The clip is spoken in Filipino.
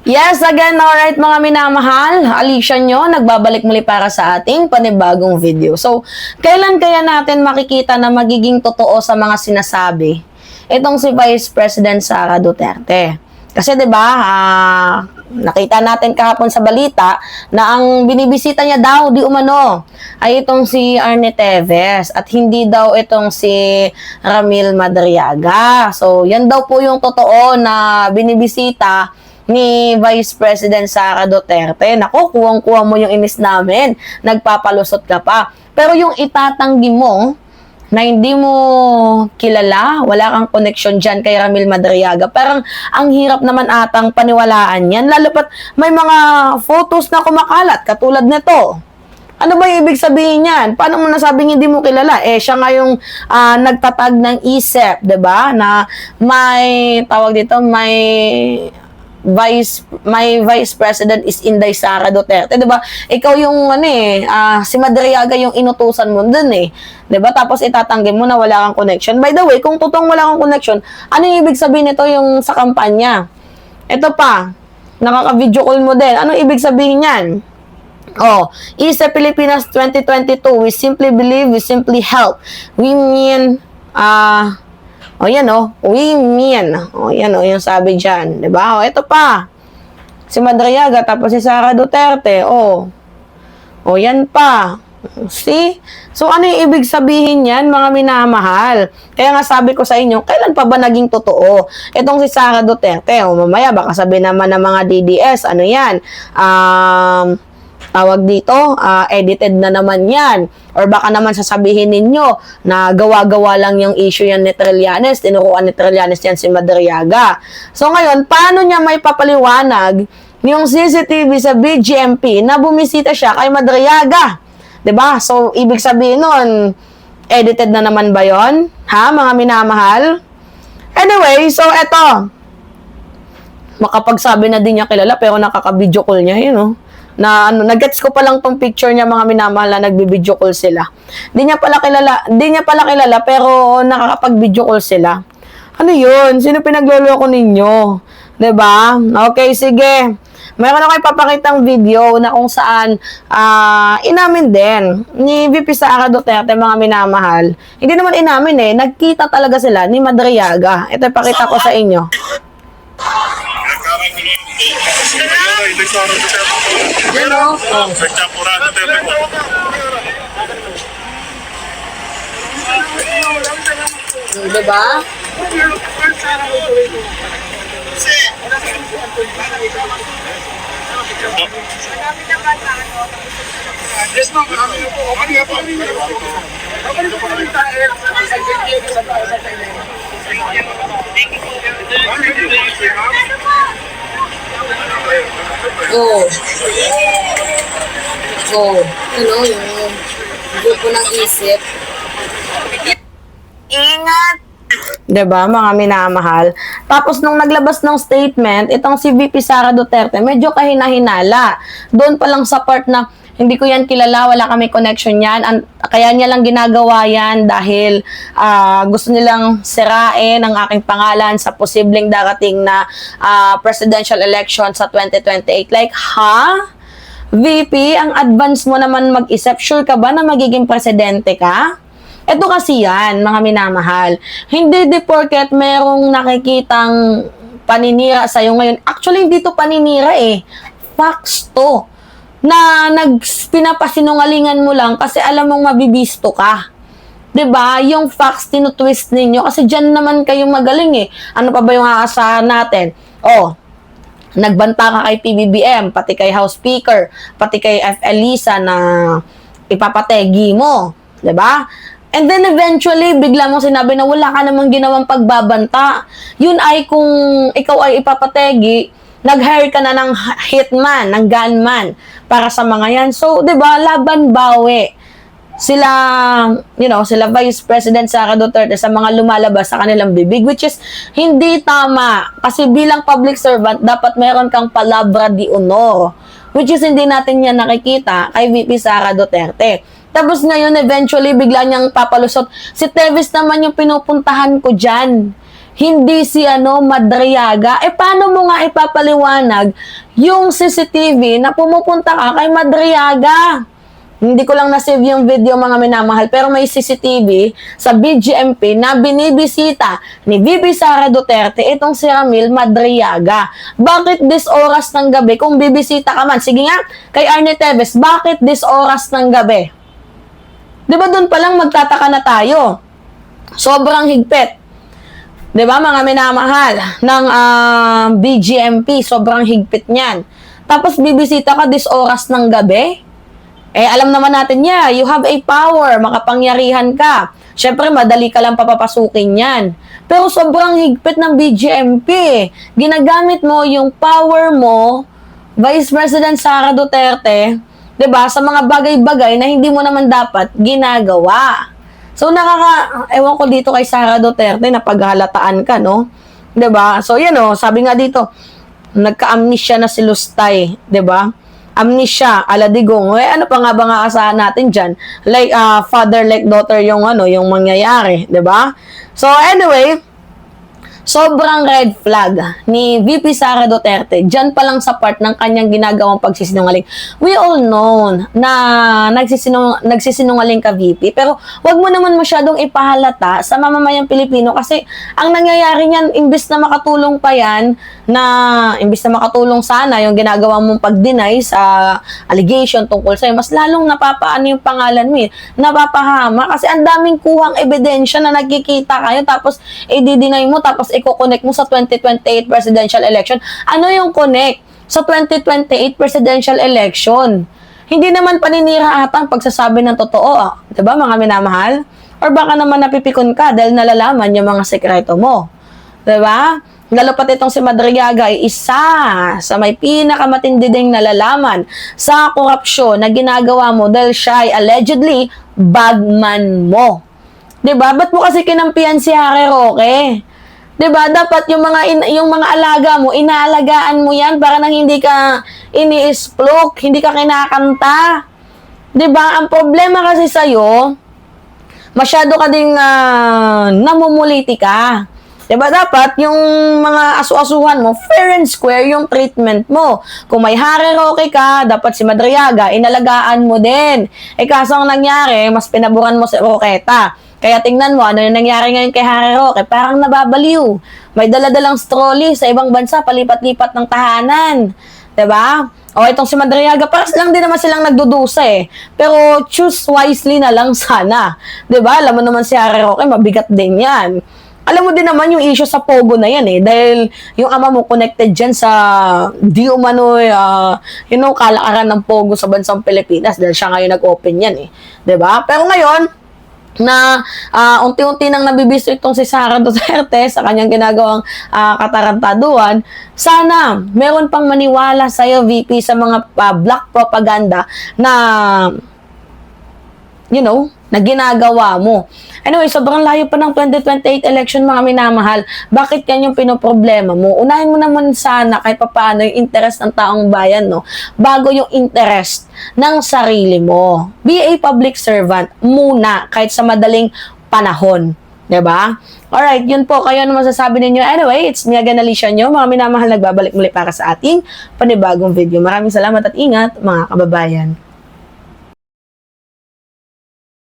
Yes, again, alright mga minamahal, Alicia nyo, nagbabalik muli para sa ating panibagong video. So, kailan kaya natin makikita na magiging totoo sa mga sinasabi itong si Vice President Sara Duterte? Kasi 'di ba, nakita natin kahapon sa balita na ang binibisita niya daw di umano ay itong si Arnie Teves at hindi daw itong si Ramil Madariaga. So, yan daw po yung totoo na binibisita ni Vice President Sara Duterte. Naku, kuwang-kuha mo yung inis namin. Nagpapalusot ka pa. Pero yung itatanggi mo na hindi mo kilala, wala kang connection dyan kay Ramil Madariaga, parang ang hirap naman atang paniwalaan yan. Lalo pat may mga photos na kumakalat, katulad nito. Ano ba yung ibig sabihin yan? Paano mo nasabing hindi mo kilala? Eh, siya nga yung nagtatag ng ISEP, 'di ba? Na may, tawag dito, may Vice President is Inday Sara Duterte, 'di ba? Ikaw yung si Madariaga yung inutusan mo dun eh. 'Di ba? Tapos itatanggi mo na wala kang connection. By the way, kung totoong wala kang connection, ano yung ibig sabihin nito yung sa kampanya? Ito pa, nakaka-video call mo din. Ano ibig sabihin niyan? Oh, ISEP Pilipinas 2022, we simply believe, we simply help. We mean, we mean. Yung sabi dyan. Diba? Ito pa. Si Madariaga, tapos si Sara Duterte. Yan pa. See? So, ano yung ibig sabihin yan, mga minamahal? Kaya nga sabi ko sa inyo, kailan pa ba naging totoo? Itong si Sara Duterte, mamaya baka sabi naman ng mga DDS, ano yan? Tawag dito, edited na naman yan. Or baka naman sasabihin ninyo na gawa-gawa lang yung issue yan ni Trillanes, tinuruan ni Trillanes yan si Madariaga. So ngayon, paano niya may papaliwanag yung CCTV sa BGMP na bumisita siya kay Madariaga? 'Di ba? So, ibig sabihin nun, edited na naman ba yon? Ha, mga minamahal? Anyway, so eto. Makapagsabi na din niya kilala pero nakaka-video call niya, nag-gets ko pa lang tong picture niya, mga minamahal, na nagbi-video call sila. Di niya pala kilala pero nakakapag-video call sila. Ano 'yun? Sino pinagloloko ninyo? 'Di ba? Okay, sige. Mayroon ako ipapakitang video na kung saan inamin din ni VP Sara Duterte, mga minamahal. Hindi naman inamin nagkita talaga sila ni Madariaga. Ito ipakita ko sa inyo. Diba? Yes, ma'am. Okay nga po. Yung grupo ng ISEP. Ingat! 'Di ba, mga minamahal? Tapos nung naglabas ng statement, itong si VP Sara Duterte, medyo kahina-hinala. Doon pa lang sa part na hindi ko yan kilala, wala kami connection yan. Kaya niya lang ginagawa yan dahil gusto nilang sirain ang aking pangalan sa posibleng darating na presidential election sa 2028. Like, VP, ang advance mo naman mag-isip. Sure ka ba na magiging presidente ka? Ito kasi yan, mga minamahal. Hindi di porket merong nakikitang paninira sa'yo ngayon. Actually, hindi to paninira Facts to. Na pinapasinungalingan mo lang kasi alam mong mabibisto ka. 'Di ba? Yung facts tinutwist ninyo kasi diyan naman kayo magaling Ano pa ba yung aasahan natin? Nagbanta ka kay PBBM, pati kay House Speaker, pati kay FL Lisa na ipapategi mo. 'Di ba? And then eventually, bigla mong sinabi na wala ka namang ginawang pagbabanta. Yun ay kung ikaw ay ipapategi, nag-hire ka na ng hitman, ng gunman para sa mga yan. So, 'di ba, laban bawi. Sila Vice President Sara Duterte sa mga lumalabas sa kanilang bibig, which is hindi tama. Kasi bilang public servant, dapat meron kang palabra di honor. Which is hindi natin yan nakikita kay VP Sara Duterte. Tapos ngayon, eventually, bigla niyang papalusot. Si Teves naman yung pinupuntahan ko dyan. hindi si Madriaga. Paano mo nga ipapaliwanag yung CCTV na pumupunta ka kay Madriaga? Hindi ko lang na-save yung video, mga minamahal, pero may CCTV sa BGMP na binibisita ni VP Sara Duterte itong si Ramil Madriaga. Bakit this oras ng gabi? Kung bibisita ka man, sige nga, kay Arnie Teves, bakit this oras ng gabi? Diba doon pa lang magtataka na tayo? Sobrang higpit. Diba, mga minamahal ng BGMP, sobrang higpit niyan. Tapos bibisita ka this oras ng gabi? Alam naman natin you have a power, makapangyarihan ka. Syempre, madali ka lang papapasukin yan. Pero sobrang higpit ng BGMP. Ginagamit mo yung power mo, Vice President Sara Duterte, 'di ba, sa mga bagay-bagay na hindi mo naman dapat ginagawa. So, ewan ko dito kay Sara Duterte na paghalataan ka, no? 'Di ba? So, yan sabi nga dito, nagka-amnesia na si Lustay, 'di ba? Amnesia, aladigong. Ano pa nga ba nga asahan natin dyan? Like, father like daughter yung mangyayari, 'di ba? So, anyway, sobrang red flag ni VP Sara Duterte dyan pa lang sa part ng kanyang ginagawang pagsisinungaling. We all know na nagsisinungaling ka, VP, pero wag mo naman masyadong ipahalata sa mamamayang Pilipino kasi ang nangyayari niyan, imbis na makatulong pa yan, imbis na makatulong sana yung ginagawa mong pag-deny sa allegation tungkol sa'yo, mas lalong napapaano yung pangalan mo napapahama kasi ang daming kuhang ebidensya na nagkikita kayo tapos i-deny mo tapos i-connect mo sa 2028 presidential election. Ano yung connect sa 2028 presidential election? Hindi naman paninira ata ang pagsasabi ng totoo, 'di ba, mga minamahal? Or baka naman napipikon ka dahil nalalaman yung mga sekreto mo. 'Di ba? Lalo pat itong si Madriaga ay isa sa may pinakamatindi ding nalalaman sa korupsyon na ginagawa mo dahil siya ay allegedly bagman mo. 'Di ba? Ba't mo kasi kinampihan si Harry Roque? 'Di ba? Dapat yung mga alaga mo, inaalagaan mo 'yan para nang hindi ka ini-explok, hindi ka kinakanta. 'Di ba? Ang problema kasi sa masyado ka ding namumuliti ka. 'Di ba? Dapat yung mga asu-asuhan mo, fair and square yung treatment mo. Kung may Harry Roque ka, dapat si Madriaga, inalagaan mo din. Kaso ang nangyari, mas pinaburan mo si Roqueta. Kaya tingnan mo, ano yung nangyari ngayon kay Harry Roque? Parang nababaliw. May daladalang trolley sa ibang bansa, palipat-lipat ng tahanan. 'Di ba? O itong si Madriaga, paras lang din naman silang nagdudusa Pero choose wisely na lang sana. 'Di ba? Alam mo naman si Harry Roque, mabigat din yan. Alam mo din naman yung issue sa Pogo na yan dahil yung ama mo connected dyan sa di umano, kalakaran ng Pogo sa bansang Pilipinas dahil siya ngayon nag-open yan 'Di ba? Pero ngayon, na unti-unti nang nabibisto itong si Sara Duterte sa kanyang ginagawang katarantaduhan, sana meron pang maniwala sa'yo, VP, sa mga black propaganda na na ginagawa mo. Anyway, sobrang layo pa ng 2028 election, mga minamahal. Bakit yan yung pinoproblema mo? Unahin mo naman sana kahit papaano yung interest ng taong bayan, bago yung interest ng sarili mo. Be a public servant muna, kahit sa madaling panahon. 'Di ba? Alright, yun po. Kayo ano masasabi ninyo? Anyway, it's me again, Alicia nyo. Mga minamahal, nagbabalik muli para sa ating panibagong video. Maraming salamat at ingat, mga kababayan.